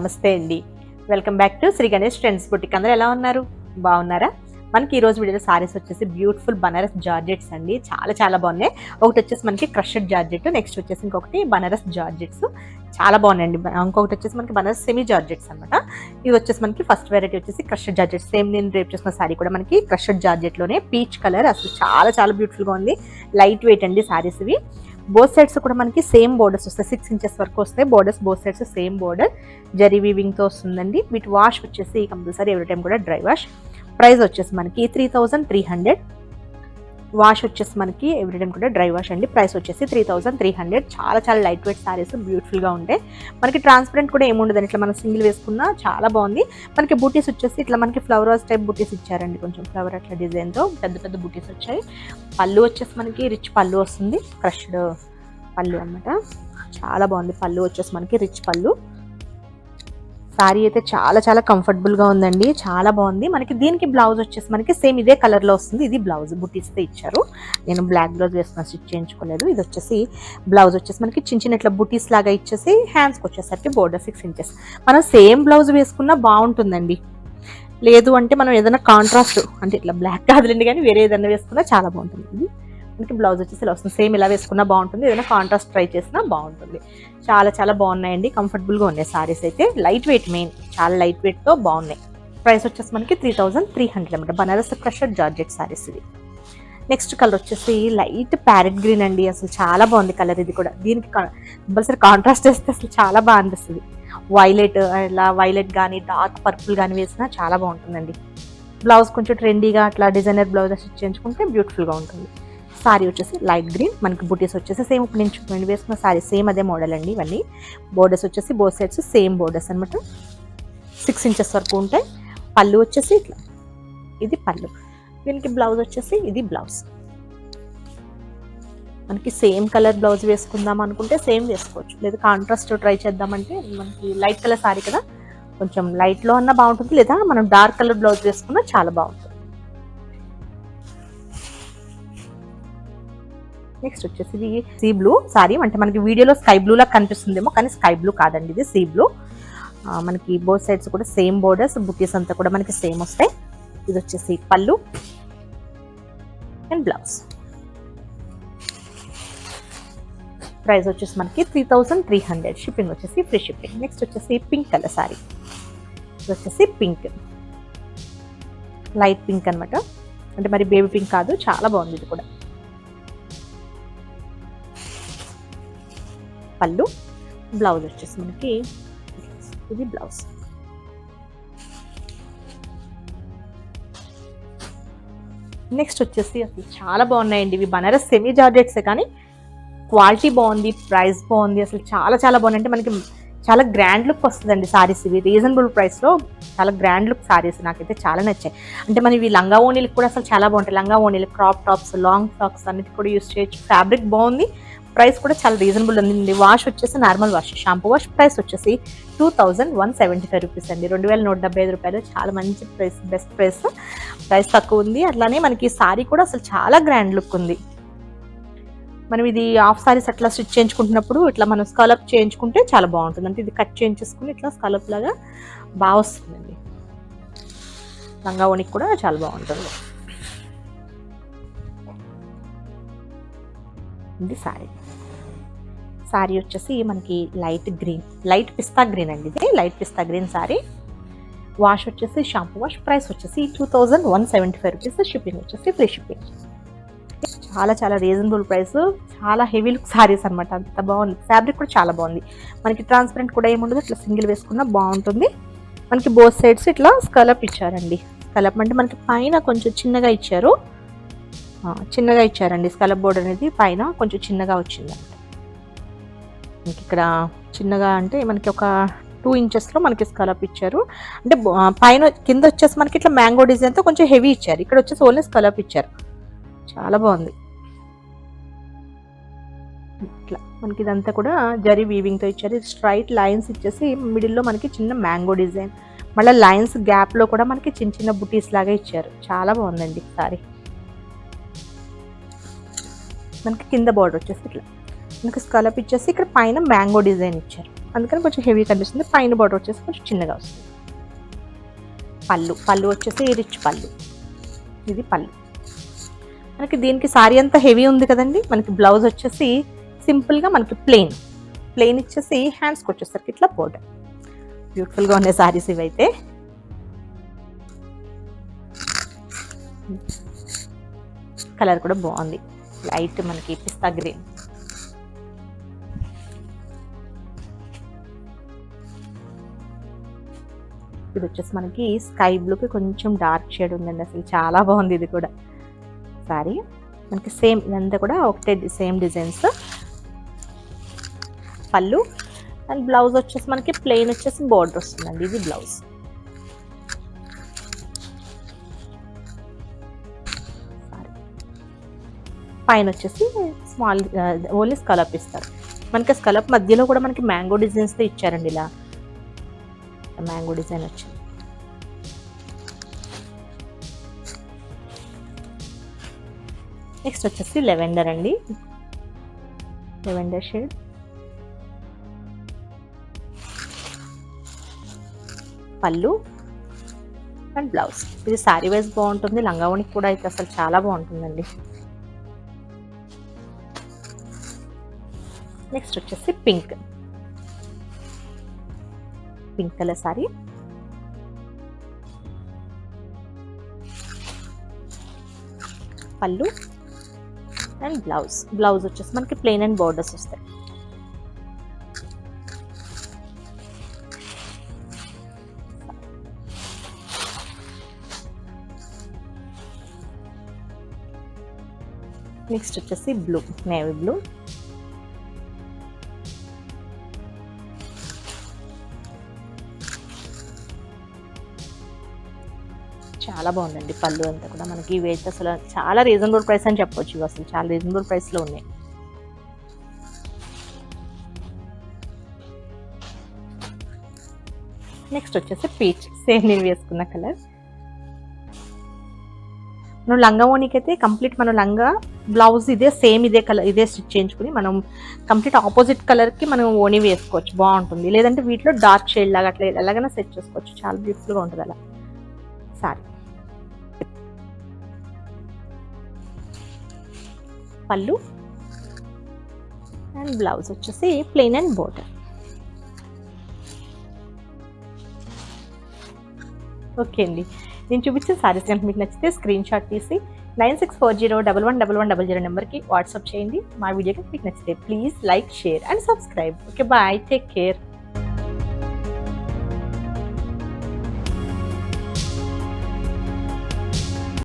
నమస్తే అండి. Welcome back to Sri Ganesh Trends Boutique. అందరూ ఎలా ఉన్నారు? బాగున్నారా? మనకి ఈ రోజు వీడియోలో సారీస్ వచ్చేసి బ్యూటిఫుల్ బనారస్ జార్జెట్స్ అండి. చాలా బాగున్నాయి. ఒకటి వచ్చేసి మనకి క్రషెడ్ జార్జెట్, నెక్స్ట్ వచ్చేసి ఇంకొకటి బనారస్ జార్జెట్స్. చాలా బాగున్నాయండి. ఇంకొకటి వచ్చేసి మనకి బనారస్ సెమీ జార్జెట్స్ అనమాట. ఇది వచ్చేసి మనకి ఫస్ట్ వెరైటీ వచ్చేసి క్రషెడ్ జార్జెట్. సేమ్ నేను రేపు చేసిన సారీ కూడా మనకి క్రషెడ్ జార్జెట్ లోనే పీచ్ కలర్. అసలు చాలా బ్యూటిఫుల్ గా ఉంది. లైట్ వెయిట్ అండి సారీస్ ఇవి. బోత్ సైడ్స్ కూడా మనకి సేమ్ బోర్డర్స్ వస్తాయి. 6 ఇంచెస్ వరకు వస్తాయి borders. Both sides same border zari weaving తో వస్తుందండి. వీటి వాష్ వచ్చేసి కంపల్సరీ ఎవ్రీ టైం కూడా డ్రై వాష్. ప్రైస్ వచ్చేసి మనకి 3300. వాష్ వచ్చేసి మనకి ఎవ్రీ టైం కూడా డ్రై వాష్ అండి. ప్రైస్ వచ్చేసి 3300. చాలా లైట్ వెయిట్ సారీస్ బ్యూటిఫుల్ గా ఉంటాయి. మనకి ట్రాన్స్పరెంట్ కూడా ఏముండదు. ఇట్లా మనం సింగిల్ వేసుకున్నా చాలా బాగుంది. మనకి బూటీస్ వచ్చేసి ఇట్లా మనకి ఫ్లవర్ వాజ్ టైప్ బూటీస్ ఇచ్చారండి. కొంచెం ఫ్లవర్ అట్లా డిజైన్ తో పెద్ద బూటీస్ వచ్చాయి. పళ్ళు వచ్చేసి మనకి రిచ్ పళ్ళు వస్తుంది. క్రష్డ్ పళ్ళు అన్నమాట. చాలా బాగుంది. పళ్ళు వచ్చేసి మనకి రిచ్ పళ్ళు. సారీ అయితే చాలా కంఫర్టబుల్ గా ఉందండి. చాలా బాగుంది. మనకి దీనికి బ్లౌజ్ వచ్చేసి మనకి సేమ్ ఇదే కలర్ లో వస్తుంది. ఇది బ్లౌజ్ బుటీస్ తో ఇచ్చారు. నేను బ్లాక్ బ్లౌజ్ వేసుకున్న స్టిచ్ చేయించుకోలేదు. ఇది వచ్చేసి బ్లౌజ్ వచ్చేసి మనకి చిన్న ఇట్లా బుటీస్ లాగా ఇచ్చేసి హ్యాండ్స్కి వచ్చేసరికి బోర్డర్ 6 ఇంచెస్. మనం సేమ్ బ్లౌజ్ వేసుకున్నా బాగుంటుందండి. లేదు అంటే మనం ఏదైనా కాంట్రాస్ట్ అంటే ఇట్లా బ్లాక్ కాదులేండి కానీ వేరే ఏదైనా వేసుకున్నా చాలా బాగుంటుంది. ఇది మనకి బ్లౌజ్ వచ్చేసి ఇలా వస్తుంది. సేమ్ ఇలా వేసుకున్నా బాగుంటుంది. ఏదైనా కాంట్రాస్ట్ ట్రై చేసినా బాగుంటుంది. చాలా బాగున్నాయండి. కంఫర్టబుల్గా ఉన్నాయి సారీస్ అయితే. లైట్ వెయిట్ మెయిన్, చాలా లైట్ వెయిట్తో బాగున్నాయి. ప్రైస్ వచ్చేసి మనకి 3300 అనమాట. బనారస్ క్రషెడ్ జార్జెట్ సారీస్ ఇది. నెక్స్ట్ కలర్ వచ్చేసి లైట్ ప్యారెట్ గ్రీన్ అండి. అసలు చాలా బాగుంది కలర్. ఇది కూడా దీనికి కంపల్సరీ కాంట్రాస్ట్ వేస్తే అసలు చాలా బాగా అనిపిస్తుంది. వైలెట్ ఇలా వైలెట్ కానీ డార్క్ పర్పుల్ కానీ వేసినా చాలా బాగుంటుందండి. బ్లౌజ్ కొంచెం ట్రెండీగా అట్లా డిజైనర్ బ్లౌజ్ స్టిచ్ చేయించుకుంటే బ్యూటిఫుల్గా ఉంటుంది. సారీ వచ్చేసి లైట్ గ్రీన్. మనకి బుటీస్ వచ్చేసి సేమ్ ఇప్పుడు నేను వేసుకున్న సారీ సేమ్ అదే మోడల్ అండి. ఇవన్నీ బోర్డర్స్ వచ్చేసి బోత్ సైడ్స్ సేమ్ బోర్డర్స్ అనమాట. 6 ఇంచెస్ వరకు ఉంటాయి. పళ్ళు వచ్చేసి ఇట్లా ఇది పళ్ళు. దీనికి బ్లౌజ్ వచ్చేసి ఇది బ్లౌజ్. మనకి సేమ్ కలర్ బ్లౌజ్ వేసుకుందాం అనుకుంటే సేమ్ వేసుకోవచ్చు. లేదా కాంట్రాస్ట్ ట్రై చేద్దామంటే మనకి లైట్ కలర్ సారీ కదా, కొంచెం లైట్లో అన్నా బాగుంటుంది. లేదా మనం డార్క్ కలర్ బ్లౌజ్ వేసుకున్నా చాలా బాగుంటుంది. నెక్స్ట్ వచ్చేసి ఇది సీ బ్లూ సారీ. అంటే మనకి వీడియోలో స్కై బ్లూ లా కనిపిస్తుందేమో కానీ స్కై బ్లూ కాదండి, ఇది సీ బ్లూ. మనకి బోత్ సైడ్స్ కూడా సేమ్ బోర్డర్స్. బుటీస్ అంతా కూడా మనకి సేమ్ వస్తాయి. ఇది వచ్చేసి పళ్ళు అండ్ బ్లౌజ్. ప్రైస్ వచ్చేసి మనకి 3300. షిప్పింగ్ వచ్చేసి ఫ్రీ షిప్పింగ్. నెక్స్ట్ వచ్చేసి పింక్ కలర్ సారీ. ఇది వచ్చేసి పింక్, లైట్ పింక్ అనమాట. అంటే మరి బేబీ పింక్ కాదు, చాలా బాగుంది. ఇది కూడా పళ్ళు. బ్లౌజ్ వచ్చేసి మనకి ఇది బ్లౌజ్. నెక్స్ట్ వచ్చేసి అసలు చాలా బాగున్నాయండి. ఇవి బనారస్ సెమీ జార్జెట్సే కానీ క్వాలిటీ బాగుంది, ప్రైస్ బాగుంది. అసలు చాలా బాగుంది. అంటే మనకి చాలా గ్రాండ్ లుక్ వస్తుందండి సారీస్. ఇవి రీజనబుల్ ప్రైస్లో చాలా గ్రాండ్ లుక్ సారీస్ నాకైతే చాలా నచ్చాయి. అంటే మనం ఇవి లంగా ఓణీలకు కూడా అసలు చాలా బాగుంటాయి. లంగా ఓణీలు, క్రాప్ టాప్స్, లాంగ్ ఫ్రాక్స్ అన్నిటి కూడా యూస్ చేయొచ్చు. ఫ్యాబ్రిక్ బాగుంది. ప్రైస్ కూడా చాలా రీజనబుల్ ఉంది. వాష్ వచ్చేసి normal wash, shampoo wash. Price వచ్చేసి 2175 రూపీస్ అండి. 2175 రూపాయలు. చాలా మంచి ప్రైస్, బెస్ట్ ప్రైస్. ప్రైస్ తక్కువ ఉంది. అట్లానే మనకి సారీ కూడా అసలు చాలా గ్రాండ్ లుక్ ఉంది. మనం ఇది హాఫ్ సారీస్ అట్లా స్టిచ్ చేయించుకుంటున్నప్పుడు ఇట్లా మనం స్కాలప్ చేయించుకుంటే చాలా బాగుంటుంది. అంటే ఇది కట్ చేయించేసుకుని ఇట్లా స్కాలప్ లాగా బాగా వస్తుందండి. లంగా ఓణికి కూడా చాలా బాగుంటుంది. ఇది సారీ వచ్చేసి మనకి లైట్ గ్రీన్, లైట్ పిస్తా గ్రీన్ అండి. ఇది లైట్ పిస్తా గ్రీన్ సారీ. వాష్ వచ్చేసి షాంపూ వాష్. ప్రైస్ వచ్చేసి 2175 రూపీస్. షిప్పింగ్ వచ్చేసి ఫ్రీ షిప్పింగ్. చాలా రీజనబుల్ ప్రైస్. చాలా హెవీ లుక్ సారీస్ అనమాట. అంత బాగుంది. ఫ్యాబ్రిక్ కూడా చాలా బాగుంది. మనకి ట్రాన్స్పరెంట్ కూడా ఏముండదు. ఇట్లా సింగిల్ వేసుకున్నా బాగుంటుంది. మనకి బోత్ సైడ్స్ ఇట్లా స్కలప్ ఇచ్చారండి. స్కలప్ అంటే మనకి పైన కొంచెం చిన్నగా ఇచ్చారండి. స్కలప్ బోర్డర్ అనేది పైన కొంచెం చిన్నగా వచ్చింది. మనకి ఇక్కడ చిన్నగా అంటే మనకి ఒక 2 ఇంచెస్లో మనకి స్కలప్ ఇచ్చారు. అంటే పైన కింద వచ్చేసి మనకి ఇట్లా మ్యాంగో డిజైన్తో కొంచెం హెవీ ఇచ్చారు. ఇక్కడ వచ్చేసి ఓన్లీ స్కలప్ ఇచ్చారు. చాలా బాగుంది. ఇట్లా మనకి ఇదంతా కూడా జరీ వీవింగ్తో ఇచ్చారు. స్ట్రైట్ లైన్స్ ఇచ్చేసి మిడిల్లో మనకి చిన్న మ్యాంగో డిజైన్, మళ్ళీ లైన్స్ గ్యాప్లో కూడా మనకి చిన్న బుటీస్ లాగా ఇచ్చారు. చాలా బాగుందండి సారీ. మనకి కింద బార్డర్ వచ్చేసి ఇట్లా మనకి స్కలప్ ఇచ్చేసి ఇక్కడ పైన మ్యాంగో డిజైన్ ఇచ్చారు. అందుకని కొంచెం హెవీ కనిపిస్తుంది. పైన బార్డర్ వచ్చేసి కొంచెం చిన్నగా వస్తుంది. పళ్ళు వచ్చేసి రిచ్ పళ్ళు. ఇది పళ్ళు. మనకి దీనికి సారీ అంతా హెవీ ఉంది కదండి. మనకి బ్లౌజ్ వచ్చేసి సింపుల్గా మనకి ప్లెయిన్ ఇచ్చేసి హ్యాండ్స్కి వచ్చేసరికి ఇట్లా బోర్డర్. బ్యూటిఫుల్గా ఉన్నాయి సారీస్ ఇవైతే. కలర్ కూడా బాగుంది, లైట్ మనకి పిస్తా గ్రీన్. ఇది వచ్చేసి మనకి స్కై బ్లూకి కొంచెం డార్క్ షేడ్ ఉందండి. అసలు చాలా బాగుంది ఇది కూడా సారీ. మనకి సేమ్ ఇదంతా కూడా ఒకటే సేమ్ డిజైన్స్. పళ్ళు అండ్ బ్లౌజ్ వచ్చేసి మనకి ప్లెయిన్ వచ్చేసి బోర్డర్ వస్తుందండి. ఇది బ్లౌజ్. పైన వచ్చేసి స్మాల్ ఓన్లీ స్కలప్ ఇస్తారు. మనకి స్కలప్ మధ్యలో కూడా మనకి మ్యాంగో డిజైన్స్తో ఇచ్చారండి. ఇలా మ్యాంగో డిజైన్ వచ్చింది. నెక్స్ట్ వచ్చేసి లెవెండర్ అండి. Lavender shade. పళ్ళు అండ్ బ్లౌజ్. ఇది శారీ వైజ్ బాగుంటుంది, లంగావోణికి కూడా అయితే అసలు చాలా బాగుంటుందండి. నెక్స్ట్ వచ్చేసి పింక్ కలర్ సారీ. పళ్ళు అండ్ బ్లౌజ్ వచ్చేసి మనకి ప్లెయిన్ అండ్ బోర్డర్స్ వస్తాయి. నెక్స్ట్ వచ్చేసి బ్లూ, నేవీ బ్లూ. చాలా బాగుందండి పళ్ళు అంతా కూడా. మనకి ఇవి అయితే అసలు చాలా రీజనబుల్ ప్రైస్ అని చెప్పొచ్చు. ఇవి అసలు చాలా రీజనబుల్ ప్రైస్లో ఉన్నాయి. నెక్స్ట్ వచ్చేసి పీచ్, సేమ్ నేను వేసుకున్న కలర్. మనం లంగా ఓణికి అయితే కంప్లీట్ మనం లంగా బ్లౌజ్ ఇదే సేమ్ ఇదే కలర్ ఇదే స్టిచ్ చేయించుకుని మనం కంప్లీట్ ఆపోజిట్ కలర్కి మనం ఓణి వేసుకోవచ్చు, బాగుంటుంది. లేదంటే వీటిలో డార్క్ షేడ్ లాగా అట్లా ఎలాగైనా సెట్ చేసుకోవచ్చు. చాలా బ్యూటిఫుల్గా ఉంటుంది అలా సారీ. పళ్ళు అండ్ బ్లౌజ్ వచ్చేసి ప్లెయిన్ అండ్ బోర్డర్. ఓకే అండి, నేను చూపించిన సారీస్ కనుక మీకు నచ్చితే స్క్రీన్ షాట్ తీసి 9640111100 నెంబర్కి వాట్సాప్ చేయండి. మా వీడియో కనుక మీకు నచ్చితే please like, share and subscribe. Okay, bye, take care.